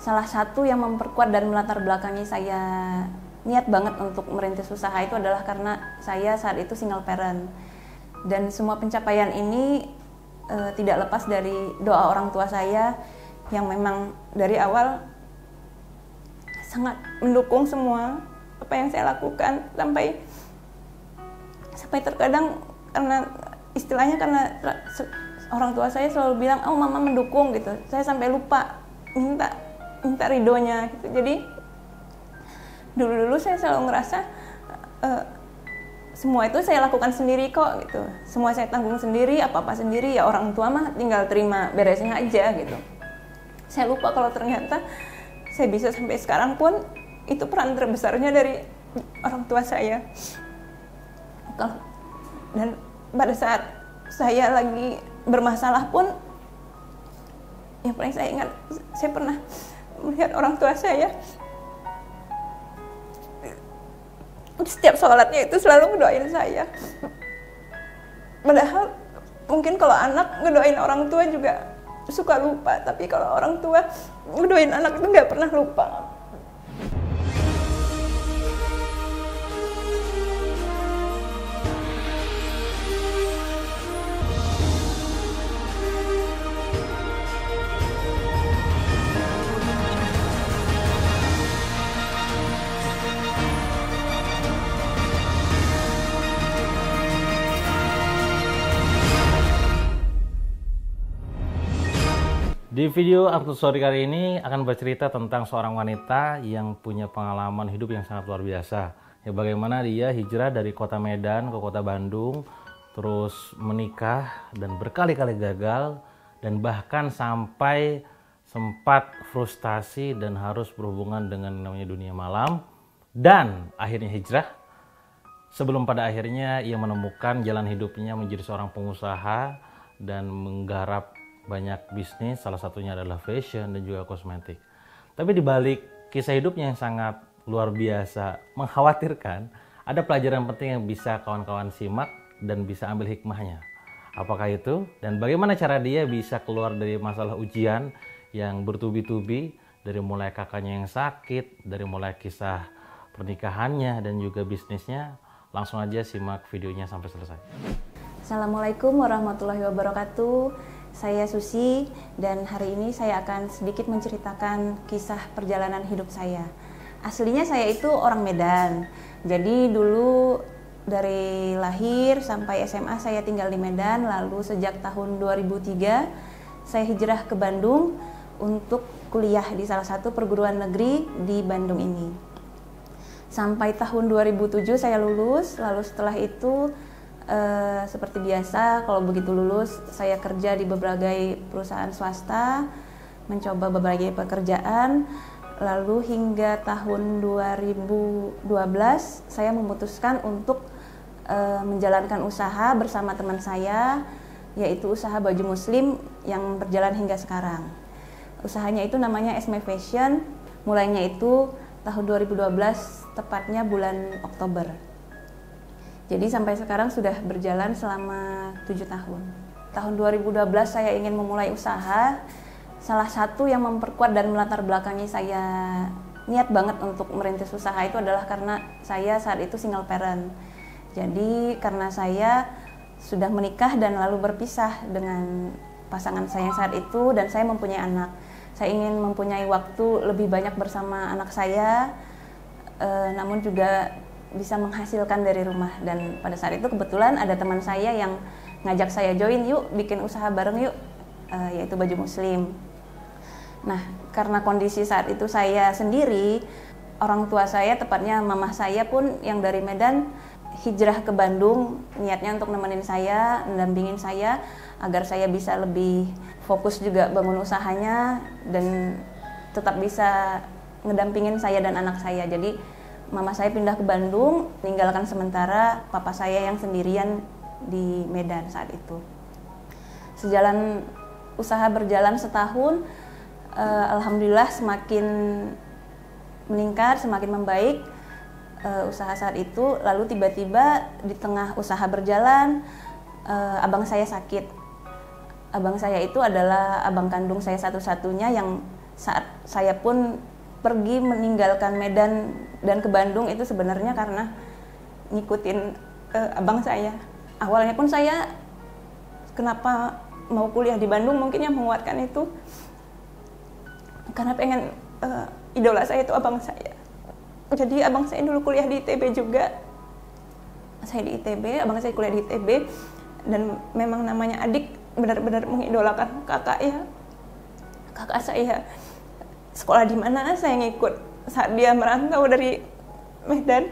Salah satu yang memperkuat dan melatar belakangi saya niat banget untuk merintis usaha itu adalah karena saya saat itu single parent. Dan semua pencapaian ini tidak lepas dari doa orang tua saya yang memang dari awal sangat mendukung semua apa yang saya lakukan, sampai terkadang karena istilahnya karena orang tua saya selalu bilang, "Oh, mama mendukung," gitu. Saya sampai lupa minta ridhonya gitu. Jadi dulu saya selalu ngerasa semua itu saya lakukan sendiri kok gitu. Semua saya tanggung sendiri, apa-apa sendiri, ya orang tua mah tinggal terima beresnya aja gitu. Saya lupa kalau ternyata saya bisa sampai sekarang pun itu peran terbesarnya dari orang tua saya. Dan pada saat saya lagi bermasalah pun, yang paling saya ingat, saya pernah melihat orang tua saya setiap sholatnya itu selalu ngedoain saya. Padahal mungkin kalau anak ngedoain orang tua juga suka lupa, tapi kalau orang tua ngedoain anak itu nggak pernah lupa. Di video Artu Story kali ini akan bercerita tentang seorang wanita yang punya pengalaman hidup yang sangat luar biasa. Ya, bagaimana dia hijrah dari kota Medan ke kota Bandung, terus menikah dan berkali-kali gagal, dan bahkan sampai sempat frustasi dan harus berhubungan dengan namanya dunia malam, dan akhirnya hijrah. Sebelum pada akhirnya ia menemukan jalan hidupnya menjadi seorang pengusaha dan menggarap banyak bisnis, salah satunya adalah fashion dan juga kosmetik. Tapi di balik kisah hidupnya yang sangat luar biasa, mengkhawatirkan, ada pelajaran penting yang bisa kawan-kawan simak dan bisa ambil hikmahnya. Apakah itu? Dan bagaimana cara dia bisa keluar dari masalah ujian yang bertubi-tubi, dari mulai kakaknya yang sakit, dari mulai kisah pernikahannya dan juga bisnisnya. Langsung aja simak videonya sampai selesai. Assalamualaikum warahmatullahi wabarakatuh. Saya Susi dan hari ini saya akan sedikit menceritakan kisah perjalanan hidup saya. Aslinya saya itu orang Medan. Jadi dulu dari lahir sampai SMA saya tinggal di Medan, lalu sejak tahun 2003 saya hijrah ke Bandung untuk kuliah di salah satu perguruan negeri di Bandung ini. Sampai tahun 2007 saya lulus, lalu setelah itu seperti biasa, kalau begitu lulus saya kerja di berbagai perusahaan swasta, mencoba berbagai pekerjaan, lalu hingga tahun 2012 saya memutuskan untuk menjalankan usaha bersama teman saya, yaitu usaha baju muslim yang berjalan hingga sekarang. Usahanya itu namanya Esme Fashion, mulainya itu tahun 2012, tepatnya bulan Oktober. Jadi sampai sekarang sudah berjalan selama 7 tahun. Tahun 2012 saya ingin memulai usaha. Salah satu yang memperkuat dan melatar belakangi saya niat banget untuk merintis usaha itu adalah karena saya saat itu single parent. Jadi karena saya sudah menikah dan lalu berpisah dengan pasangan saya saat itu, dan saya mempunyai anak. Saya ingin mempunyai waktu lebih banyak bersama anak saya, namun juga bisa menghasilkan dari rumah. Dan pada saat itu kebetulan ada teman saya yang ngajak saya join, yuk bikin usaha bareng yuk, yaitu baju muslim. Nah, karena kondisi saat itu saya sendiri, orang tua saya, tepatnya mama saya pun yang dari Medan hijrah ke Bandung, niatnya untuk nemenin saya, mendampingin saya agar saya bisa lebih fokus juga bangun usahanya dan tetap bisa ngedampingin saya dan anak saya. Jadi mama saya pindah ke Bandung, meninggalkan sementara papa saya yang sendirian di Medan saat itu. Sejalan usaha berjalan setahun, alhamdulillah semakin meningkat, semakin membaik usaha saat itu. Lalu tiba-tiba di tengah usaha berjalan, abang saya sakit. Abang saya itu adalah abang kandung saya satu-satunya yang saat saya pun pergi meninggalkan Medan dan ke Bandung itu sebenarnya karena ngikutin abang saya. Awalnya pun saya kenapa mau kuliah di Bandung mungkin yang menguatkan itu karena pengen idola saya itu abang saya. Jadi abang saya dulu kuliah di ITB juga. Saya di ITB, abang saya kuliah di ITB, dan memang namanya adik benar-benar mengidolakan kakak ya. Kakak saya sekolah di mana saya ngikut saat dia merantau dari Medan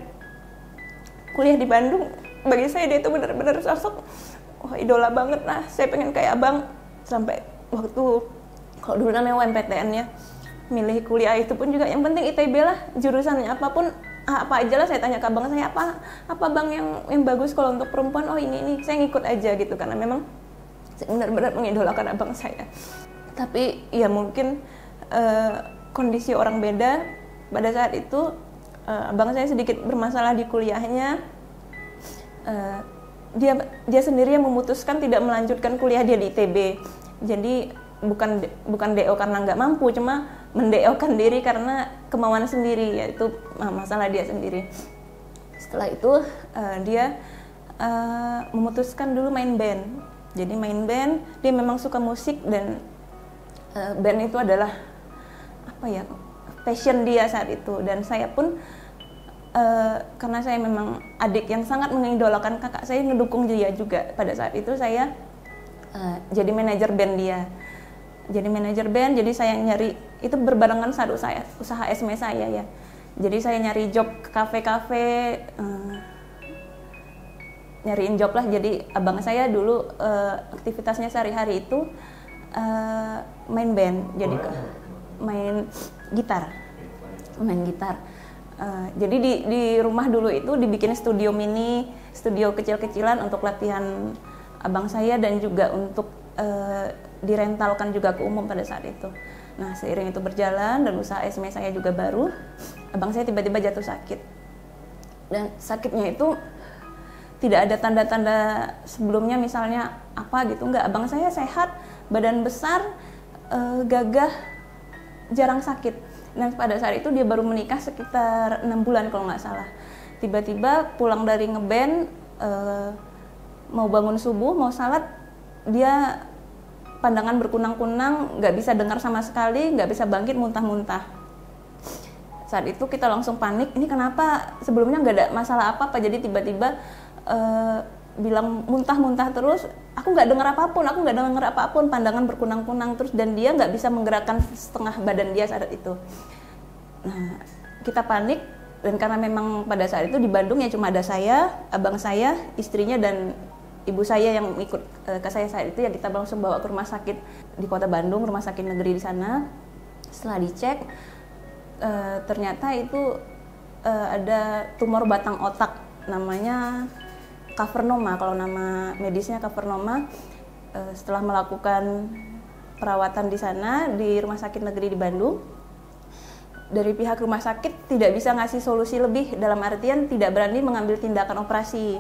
kuliah di Bandung. Bagi saya dia itu benar-benar sosok idola banget lah. Saya pengen kayak abang. Sampai waktu kalau dulu namanya UMPTN ya, milih kuliah itu pun juga yang penting ITB lah, jurusannya apapun apa aja lah. Saya tanya ke abang saya apa bang yang bagus kalau untuk perempuan. Oh ini saya ngikut aja gitu, karena memang saya benar-benar mengidolakan abang saya. Tapi ya mungkin kondisi orang beda. Pada saat itu abang saya sedikit bermasalah di kuliahnya. Dia sendiri yang memutuskan tidak melanjutkan kuliah dia di ITB. Jadi bukan DO karena nggak mampu, cuma mendeokan diri karena kemauan sendiri, yaitu masalah dia sendiri. Setelah itu dia memutuskan dulu main band. Jadi main band, dia memang suka musik, dan band itu adalah passion dia saat itu. Dan saya pun karena saya memang adik yang sangat mengidolakan kakak saya, ngedukung dia juga. Pada saat itu saya jadi manajer band dia. Jadi manajer band, jadi saya nyari, itu berbarengan saat usaha SME saya ya. Jadi saya nyari job ke kafe-kafe, nyariin job lah. Jadi abang saya dulu aktivitasnya sehari-hari itu main band, jadi main gitar. Jadi di rumah dulu itu dibikin studio mini, studio kecil-kecilan untuk latihan abang saya, dan juga untuk direntalkan juga ke umum pada saat itu. Nah, seiring itu berjalan dan usaha SME saya juga baru, abang saya tiba-tiba jatuh sakit. Dan sakitnya itu tidak ada tanda-tanda sebelumnya, misalnya apa gitu, enggak. Abang saya sehat, badan besar, gagah, jarang sakit. Dan pada saat itu dia baru menikah sekitar 6 bulan kalau nggak salah. Tiba-tiba pulang dari ngeband, mau bangun subuh, mau salat, dia pandangan berkunang-kunang, nggak bisa dengar sama sekali, nggak bisa bangkit, muntah-muntah. Saat itu kita langsung panik, ini kenapa? Sebelumnya nggak ada masalah apa-apa, jadi tiba-tiba bilang muntah-muntah terus. Aku nggak dengar apapun, pandangan berkunang-kunang terus, dan dia nggak bisa menggerakkan setengah badan dia saat itu. Nah, kita panik, dan karena memang pada saat itu di Bandung ya cuma ada saya, abang saya, istrinya, dan ibu saya yang ikut ke saya saat itu. Ya kita langsung bawa ke rumah sakit di kota Bandung, rumah sakit negeri di sana. Setelah dicek, ternyata itu ada tumor batang otak, namanya kavernoma, kalau nama medisnya kavernoma. Setelah melakukan perawatan di sana di rumah sakit negeri di Bandung, dari pihak rumah sakit tidak bisa ngasih solusi lebih, dalam artian tidak berani mengambil tindakan operasi.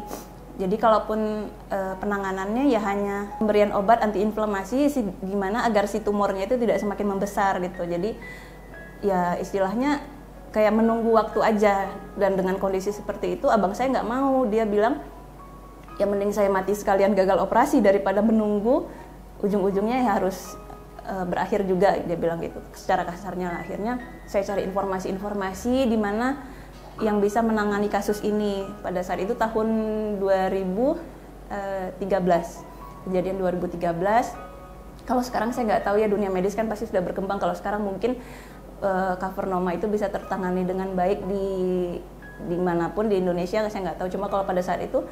Jadi kalaupun penanganannya ya hanya pemberian obat antiinflamasi gimana agar si tumornya itu tidak semakin membesar gitu. Jadi ya istilahnya kayak menunggu waktu aja. Dan dengan kondisi seperti itu abang saya nggak mau. Dia bilang ya mending saya mati sekalian gagal operasi daripada menunggu ujung-ujungnya ya harus berakhir juga, dia bilang gitu secara kasarnya. Akhirnya saya cari informasi di mana yang bisa menangani kasus ini. Pada saat itu tahun 2013, kejadian 2013. Kalau sekarang saya nggak tahu ya, dunia medis kan pasti sudah berkembang. Kalau sekarang mungkin kavernoma itu bisa tertangani dengan baik di manapun di Indonesia, saya nggak tahu. Cuma kalau pada saat itu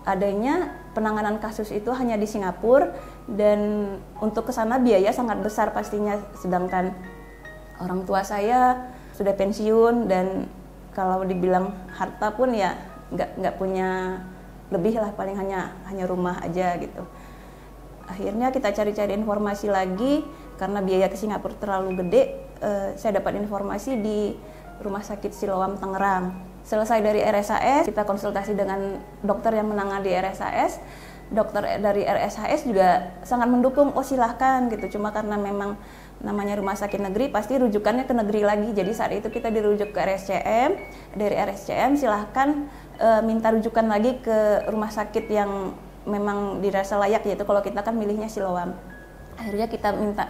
adanya penanganan kasus itu hanya di Singapura, dan untuk kesana biaya sangat besar pastinya. Sedangkan orang tua saya sudah pensiun, dan kalau dibilang harta pun ya nggak punya lebih lah, paling hanya rumah aja gitu. Akhirnya kita cari-cari informasi lagi, karena biaya ke Singapura terlalu gede. Saya dapat informasi di Rumah Sakit Siloam Tangerang. Selesai dari RSAS, kita konsultasi dengan dokter yang menangani di RSAS. Dokter dari RSAS juga sangat mendukung, oh silahkan gitu. Cuma karena memang namanya rumah sakit negeri pasti rujukannya ke negeri lagi. Jadi saat itu kita dirujuk ke RSCM, dari RSCM silahkan minta rujukan lagi ke rumah sakit yang memang dirasa layak, yaitu kalau kita kan milihnya Siloam. Akhirnya kita minta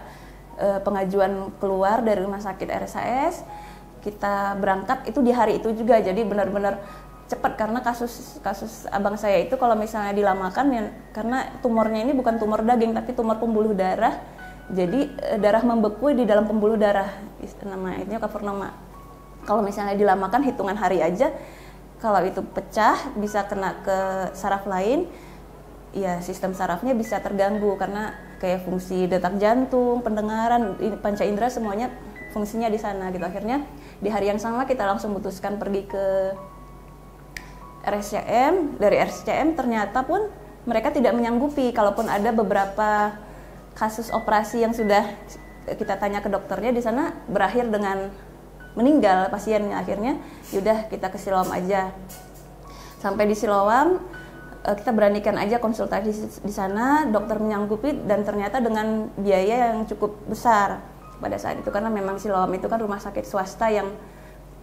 pengajuan keluar dari rumah sakit RSAS, kita berangkat itu di hari itu juga. Jadi benar-benar cepat karena kasus abang saya itu kalau misalnya dilamakan ya, karena tumornya ini bukan tumor daging tapi tumor pembuluh darah. Jadi darah membeku di dalam pembuluh darah, namanya itu kavernoma. Kalau misalnya dilamakan hitungan hari aja, kalau itu pecah bisa kena ke saraf lain, ya sistem sarafnya bisa terganggu karena kayak fungsi detak jantung, pendengaran, panca indera semuanya fungsinya di sana gitu. Akhirnya di hari yang sama kita langsung memutuskan pergi ke RSCM. Dari RSCM ternyata pun mereka tidak menyanggupi, kalaupun ada beberapa kasus operasi yang sudah kita tanya ke dokternya di sana berakhir dengan meninggal pasiennya. Akhirnya yaudah kita ke Siloam aja. Sampai di Siloam kita beranikan aja konsultasi di sana, dokter menyanggupi dan ternyata dengan biaya yang cukup besar pada saat itu karena memang Siloam itu kan rumah sakit swasta yang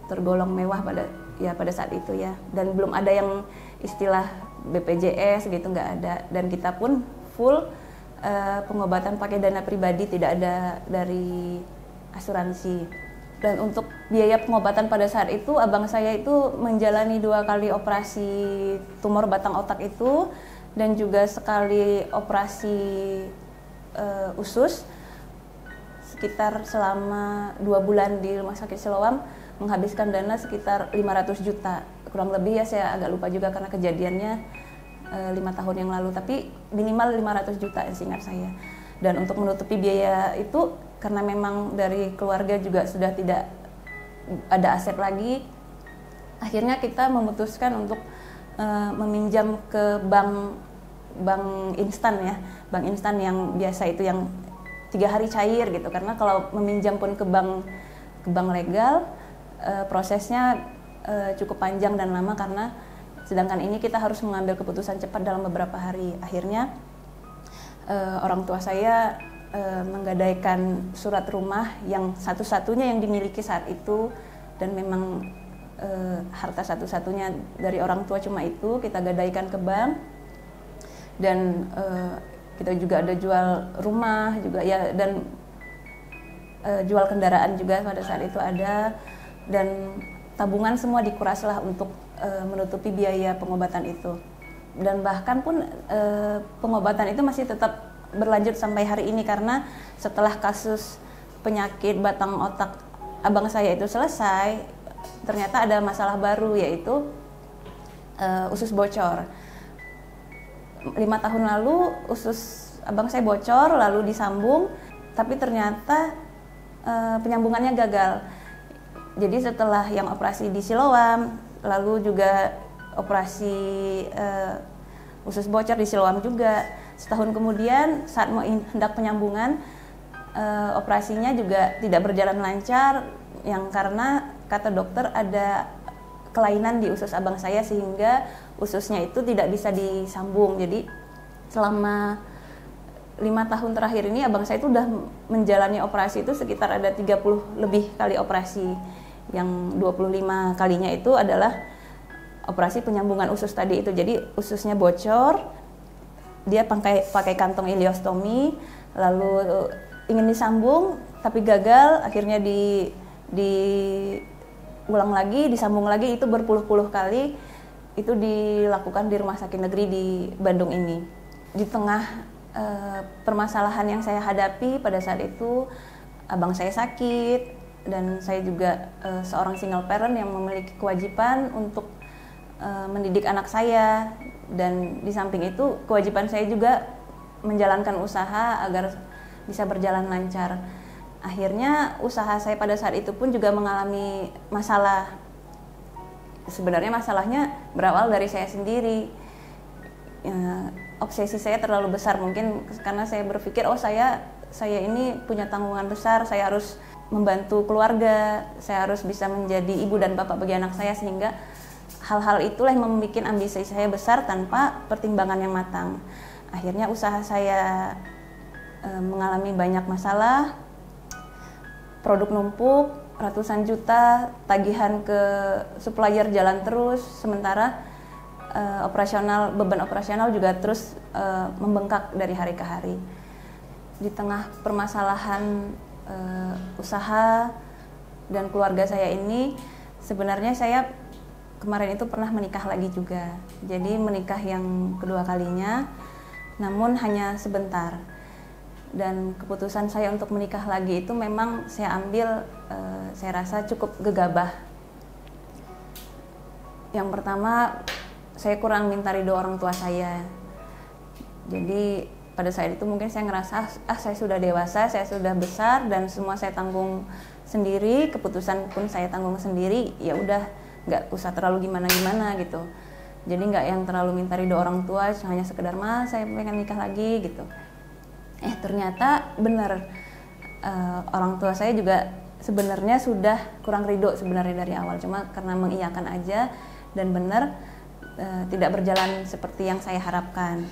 tergolong mewah pada saat itu ya, dan belum ada yang istilah BPJS gitu, nggak ada, dan kita pun full pengobatan pakai dana pribadi, tidak ada dari asuransi. Dan untuk biaya pengobatan pada saat itu abang saya itu menjalani 2 kali operasi tumor batang otak itu dan juga sekali operasi usus, sekitar selama 2 bulan di rumah sakit Siloam, menghabiskan dana sekitar 500 juta kurang lebih ya, saya agak lupa juga karena kejadiannya 5 tahun yang lalu, tapi minimal 500 juta seingat saya. Dan untuk menutupi biaya itu, karena memang dari keluarga juga sudah tidak ada aset lagi, akhirnya kita memutuskan untuk meminjam ke bank instan ya, bank instan yang biasa itu yang 3 hari cair gitu, karena kalau meminjam pun ke bank legal prosesnya cukup panjang dan lama, karena sedangkan ini kita harus mengambil keputusan cepat dalam beberapa hari. Akhirnya orang tua saya menggadaikan surat rumah yang satu-satunya yang dimiliki saat itu, dan memang harta satu-satunya dari orang tua cuma itu, kita gadaikan ke bank. Dan kita juga ada jual rumah juga ya, dan jual kendaraan juga pada saat itu ada, dan tabungan semua dikuraslah untuk menutupi biaya pengobatan itu. Dan bahkan pun pengobatan itu masih tetap berlanjut sampai hari ini, karena setelah kasus penyakit batang otak abang saya itu selesai, ternyata ada masalah baru, yaitu usus bocor. 5 tahun lalu usus abang saya bocor lalu disambung, tapi ternyata penyambungannya gagal. Jadi setelah yang operasi di Siloam, lalu juga operasi usus bocor di Siloam juga, setahun kemudian saat mau hendak penyambungan, operasinya juga tidak berjalan lancar, yang karena kata dokter ada kelainan di usus abang saya sehingga ususnya itu tidak bisa disambung. Jadi selama 5 tahun terakhir ini abang saya itu udah menjalani operasi itu sekitar ada 30 lebih kali operasi. Yang 25 kalinya itu adalah operasi penyambungan usus tadi itu. Jadi ususnya bocor, dia pakai kantong ileostomi, lalu ingin disambung tapi gagal, akhirnya diulang lagi, disambung lagi, itu berpuluh-puluh kali. Itu dilakukan di rumah sakit negeri di Bandung ini. Di tengah permasalahan yang saya hadapi pada saat itu, abang saya sakit, dan saya juga seorang single parent yang memiliki kewajiban untuk mendidik anak saya, dan di samping itu kewajiban saya juga menjalankan usaha agar bisa berjalan lancar. Akhirnya usaha saya pada saat itu pun juga mengalami masalah. Sebenarnya masalahnya berawal dari saya sendiri. Obsesi saya terlalu besar mungkin karena saya berpikir saya ini punya tanggungan besar, saya harus membantu keluarga, saya harus bisa menjadi ibu dan bapak bagi anak saya, sehingga hal-hal itulah yang membuat ambisi saya besar tanpa pertimbangan yang matang. Akhirnya usaha saya mengalami banyak masalah, produk numpuk, ratusan juta, tagihan ke supplier jalan terus, sementara beban operasional juga terus membengkak dari hari ke hari. Di tengah permasalahan usaha dan keluarga saya ini, sebenarnya saya kemarin itu pernah menikah lagi juga. Jadi menikah yang kedua kalinya, namun hanya sebentar. Dan keputusan saya untuk menikah lagi itu memang saya ambil, saya rasa cukup gegabah. Yang pertama, saya kurang minta ridho orang tua saya. Jadi pada saat itu mungkin saya ngerasa, saya sudah dewasa, saya sudah besar, dan semua saya tanggung sendiri, keputusan pun saya tanggung sendiri, ya udah nggak usah terlalu gimana-gimana gitu. Jadi nggak yang terlalu minta ridho orang tua, hanya sekedar saya pengen nikah lagi gitu. Ternyata benar, orang tua saya juga sebenarnya sudah kurang ridho sebenarnya dari awal, cuma karena mengiyakan aja, dan benar tidak berjalan seperti yang saya harapkan.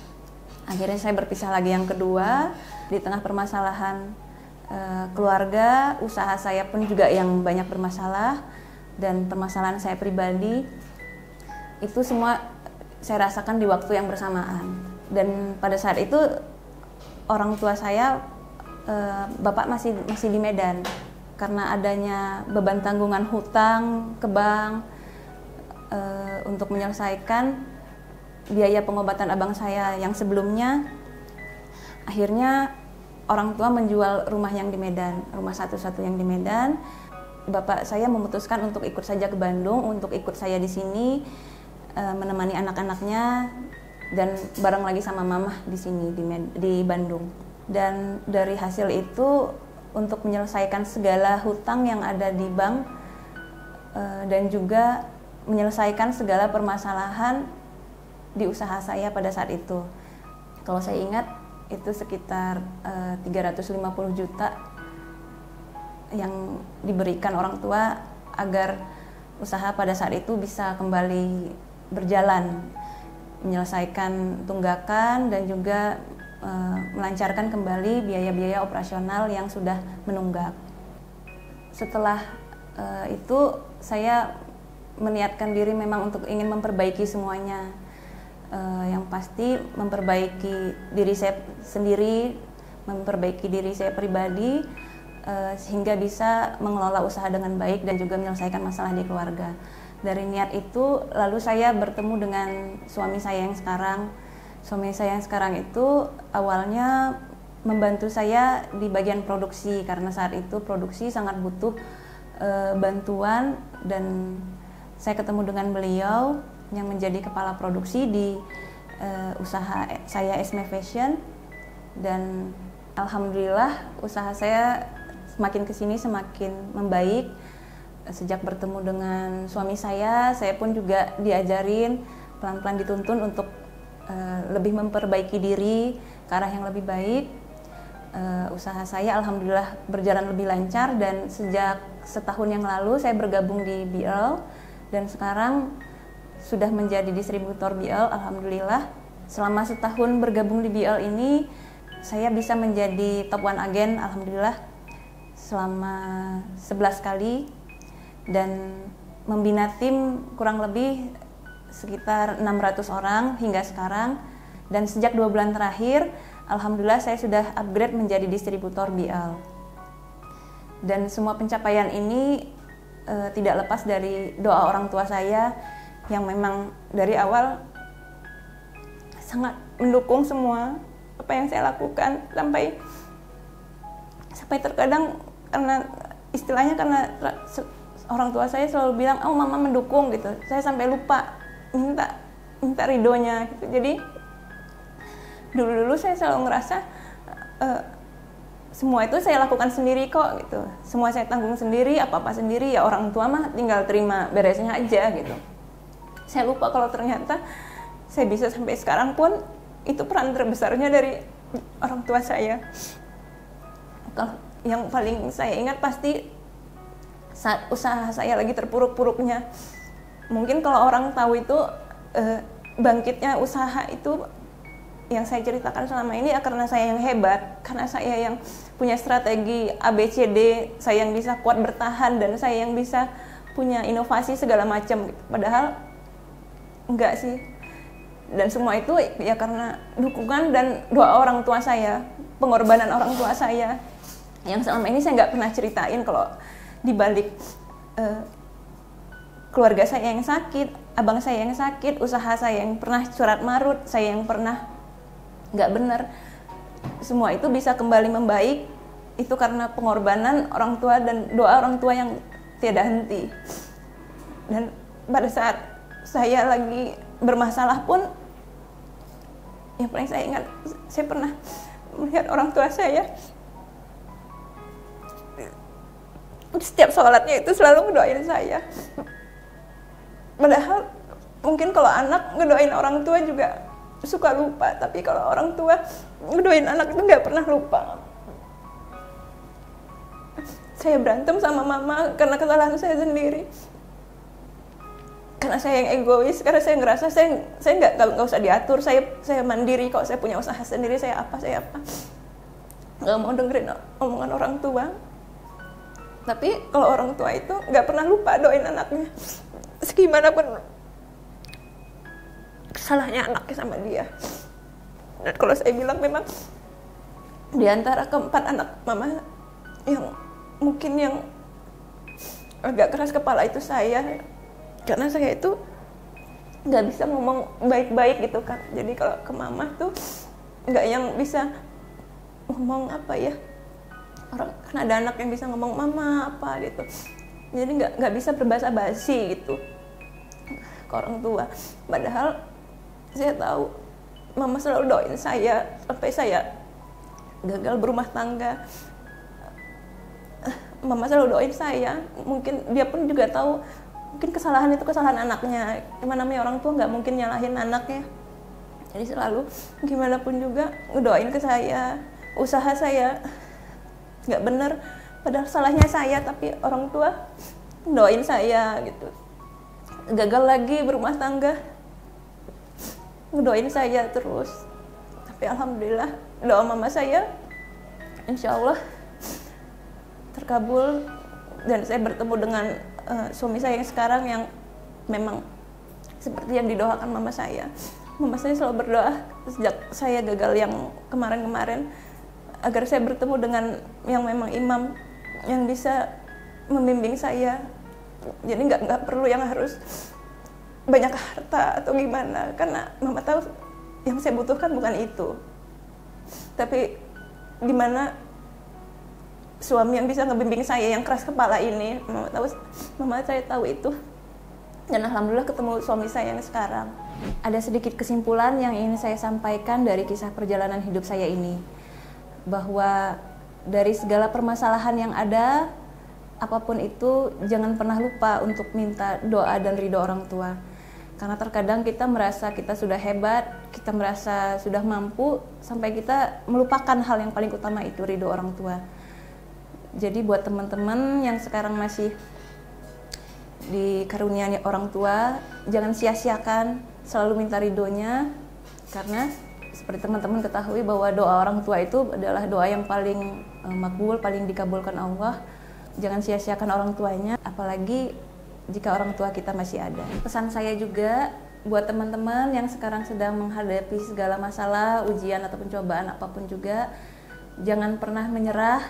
Akhirnya saya berpisah lagi yang kedua, di tengah permasalahan keluarga, usaha saya pun juga yang banyak bermasalah, dan permasalahan saya pribadi, itu semua saya rasakan di waktu yang bersamaan. Dan pada saat itu orang tua saya, bapak masih di Medan, karena adanya beban tanggungan hutang ke bank untuk menyelesaikan biaya pengobatan abang saya yang sebelumnya. Akhirnya orang tua menjual rumah yang di Medan, rumah satu-satu yang di Medan. Bapak saya memutuskan untuk ikut saja ke Bandung, untuk ikut saya di sini, menemani anak-anaknya, dan bareng lagi sama mamah di sini di Bandung. Dan dari hasil itu, untuk menyelesaikan segala hutang yang ada di bank, dan juga menyelesaikan segala permasalahan di usaha saya pada saat itu. Kalau saya ingat itu sekitar 350 juta yang diberikan orang tua agar usaha pada saat itu bisa kembali berjalan, menyelesaikan tunggakan dan juga melancarkan kembali biaya-biaya operasional yang sudah menunggak. Setelah itu saya meniatkan diri memang untuk ingin memperbaiki semuanya. Yang pasti memperbaiki diri saya sendiri, memperbaiki diri saya pribadi, sehingga bisa mengelola usaha dengan baik dan juga menyelesaikan masalah di keluarga. Dari niat itu, lalu saya bertemu dengan suami saya yang sekarang. Suami saya yang sekarang itu awalnya membantu saya di bagian produksi, karena saat itu produksi sangat butuh bantuan, dan saya ketemu dengan beliau yang menjadi kepala produksi di usaha saya Esme Fashion, dan alhamdulillah usaha saya semakin kesini semakin membaik. Sejak bertemu dengan suami saya pun juga diajarin, pelan-pelan dituntun untuk lebih memperbaiki diri ke arah yang lebih baik. Usaha saya alhamdulillah berjalan lebih lancar, dan sejak setahun yang lalu saya bergabung di BL, dan sekarang sudah menjadi distributor BL, alhamdulillah. Selama setahun bergabung di BL ini, saya bisa menjadi top 1 agen, alhamdulillah, selama 11 kali, dan membina tim kurang lebih sekitar 600 orang hingga sekarang. Dan sejak 2 bulan terakhir, alhamdulillah saya sudah upgrade menjadi distributor BL. Dan semua pencapaian ini tidak lepas dari doa orang tua saya, yang memang dari awal sangat mendukung semua apa yang saya lakukan, sampai terkadang karena istilahnya karena orang tua saya selalu bilang, "Oh, mama mendukung," gitu. Saya sampai lupa minta ridhonya gitu. Jadi dulu saya selalu ngerasa semua itu saya lakukan sendiri kok gitu. Semua saya tanggung sendiri, apa-apa sendiri, ya orang tua mah tinggal terima beresnya aja gitu. Saya lupa kalau ternyata saya bisa sampai sekarang pun itu peran terbesarnya dari orang tua saya. Kalau yang paling saya ingat pasti saat usaha saya lagi terpuruk-puruknya. Mungkin kalau orang tahu itu bangkitnya usaha itu yang saya ceritakan selama ini ya karena saya yang hebat, karena saya yang punya strategi ABCD, saya yang bisa kuat bertahan, dan saya yang bisa punya inovasi segala macam. Padahal enggak sih. Dan semua itu ya karena dukungan dan doa orang tua saya, pengorbanan orang tua saya. Yang selama ini saya nggak pernah ceritain kalau di balik keluarga saya yang sakit, abang saya yang sakit, usaha saya yang pernah curat marut, saya yang pernah nggak benar, semua itu bisa kembali membaik itu karena pengorbanan orang tua dan doa orang tua yang tiada henti. Dan pada saat saya lagi bermasalah pun, yang paling saya ingat, saya pernah melihat orang tua saya setiap sholatnya itu selalu ngedoain saya. Padahal mungkin kalau anak ngedoain orang tua juga suka lupa, tapi kalau orang tua ngedoain anak itu nggak pernah lupa. Saya berantem sama mama karena kesalahan saya sendiri, karena saya yang egois, karena saya ngerasa saya nggak usah diatur, saya mandiri kok, saya punya usaha sendiri, saya apa nggak mau dengerin omongan orang tua. Tapi kalau orang tua itu nggak pernah lupa doain anaknya, segimanapun salahnya anaknya sama dia. Dan kalau saya bilang memang di antara keempat anak mama yang mungkin yang agak keras kepala itu saya, karena saya itu nggak bisa ngomong baik-baik gitu kan. Jadi kalau ke mama tuh nggak yang bisa ngomong apa ya, orang kan ada anak yang bisa ngomong mama apa gitu, jadi nggak bisa berbahasa basi gitu ke orang tua. Padahal saya tahu mama selalu doain saya sampai saya gagal berumah tangga. Mama selalu doain saya, mungkin dia pun juga tahu mungkin kesalahan itu kesalahan anaknya. Gimana namanya orang tua nggak mungkin nyalahin anaknya. Jadi selalu gimana pun juga ngedoain ke saya, usaha saya nggak bener, padahal salahnya saya, tapi orang tua doain saya gitu. Gagal lagi berumah tangga, ngedoain saya terus. Tapi alhamdulillah doa mama saya insya Allah terkabul, dan saya bertemu dengan suami saya yang sekarang yang memang seperti yang didoakan mama saya. Mama saya selalu berdoa sejak saya gagal yang kemarin-kemarin agar saya bertemu dengan yang memang imam yang bisa membimbing saya. Jadi nggak perlu yang harus banyak harta atau gimana, karena mama tahu yang saya butuhkan bukan itu, tapi gimana suami yang bisa ngebimbing saya yang keras kepala ini. Mama saya tahu itu, dan alhamdulillah ketemu suami saya yang sekarang. Ada sedikit kesimpulan yang ingin saya sampaikan dari kisah perjalanan hidup saya ini, bahwa dari segala permasalahan yang ada, apapun itu, jangan pernah lupa untuk minta doa dan ridho orang tua. Karena terkadang kita merasa kita sudah hebat, kita merasa sudah mampu, sampai kita melupakan hal yang paling utama, itu ridho orang tua. Jadi buat teman-teman yang sekarang masih dikaruniai orang tua, jangan sia-siakan, selalu minta ridhonya, karena seperti teman-teman ketahui bahwa doa orang tua itu adalah doa yang paling makbul, paling dikabulkan Allah. Jangan sia-siakan orang tuanya, apalagi jika orang tua kita masih ada. Pesan saya juga buat teman-teman yang sekarang sedang menghadapi segala masalah, ujian ataupun cobaan apapun juga, jangan pernah menyerah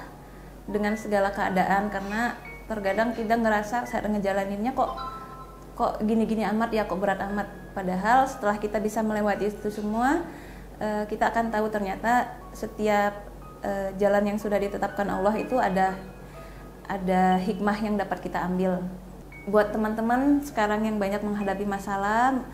dengan segala keadaan, karena terkadang kita ngerasa saat ngejalaninnya kok gini-gini amat ya, kok berat amat. Padahal setelah kita bisa melewati itu semua, kita akan tahu ternyata setiap jalan yang sudah ditetapkan Allah itu ada hikmah yang dapat kita ambil. Buat teman-teman sekarang yang banyak menghadapi masalah,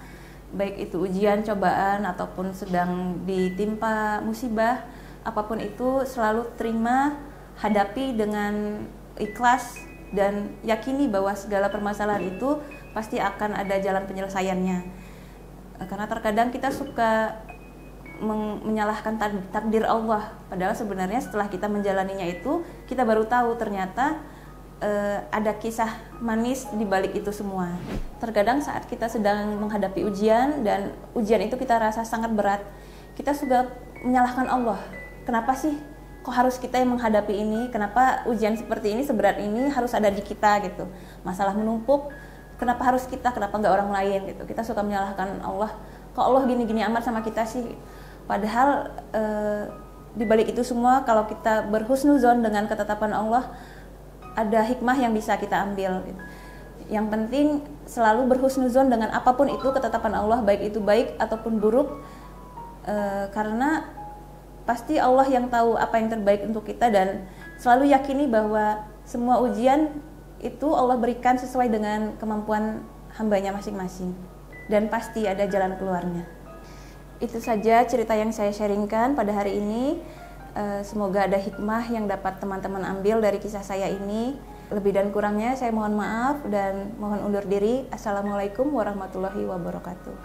baik itu ujian, cobaan, ataupun sedang ditimpa musibah, apapun itu selalu terima, hadapi dengan ikhlas, dan yakini bahwa segala permasalahan itu pasti akan ada jalan penyelesaiannya. Karena terkadang kita suka menyalahkan takdir Allah, padahal sebenarnya setelah kita menjalaninya itu, kita baru tahu ternyata ada kisah manis di balik itu semua. Terkadang saat kita sedang menghadapi ujian, dan ujian itu kita rasa sangat berat, kita suka menyalahkan Allah. Kenapa sih kok harus kita yang menghadapi ini? Kenapa ujian seperti ini, seberat ini harus ada di kita gitu? Masalah menumpuk, kenapa harus kita? Kenapa nggak orang lain gitu? Kita suka menyalahkan Allah. Kok Allah gini-gini amat sama kita sih? Padahal di balik itu semua, kalau kita berhusnuzon dengan ketetapan Allah, ada hikmah yang bisa kita ambil gitu. Yang penting selalu berhusnuzon dengan apapun itu ketetapan Allah, baik itu baik ataupun buruk, karena pasti Allah yang tahu apa yang terbaik untuk kita, dan selalu yakini bahwa semua ujian itu Allah berikan sesuai dengan kemampuan hambanya masing-masing, dan pasti ada jalan keluarnya. Itu saja cerita yang saya sharingkan pada hari ini. Semoga ada hikmah yang dapat teman-teman ambil dari kisah saya ini. Lebih dan kurangnya saya mohon maaf dan mohon undur diri. Assalamualaikum warahmatullahi wabarakatuh.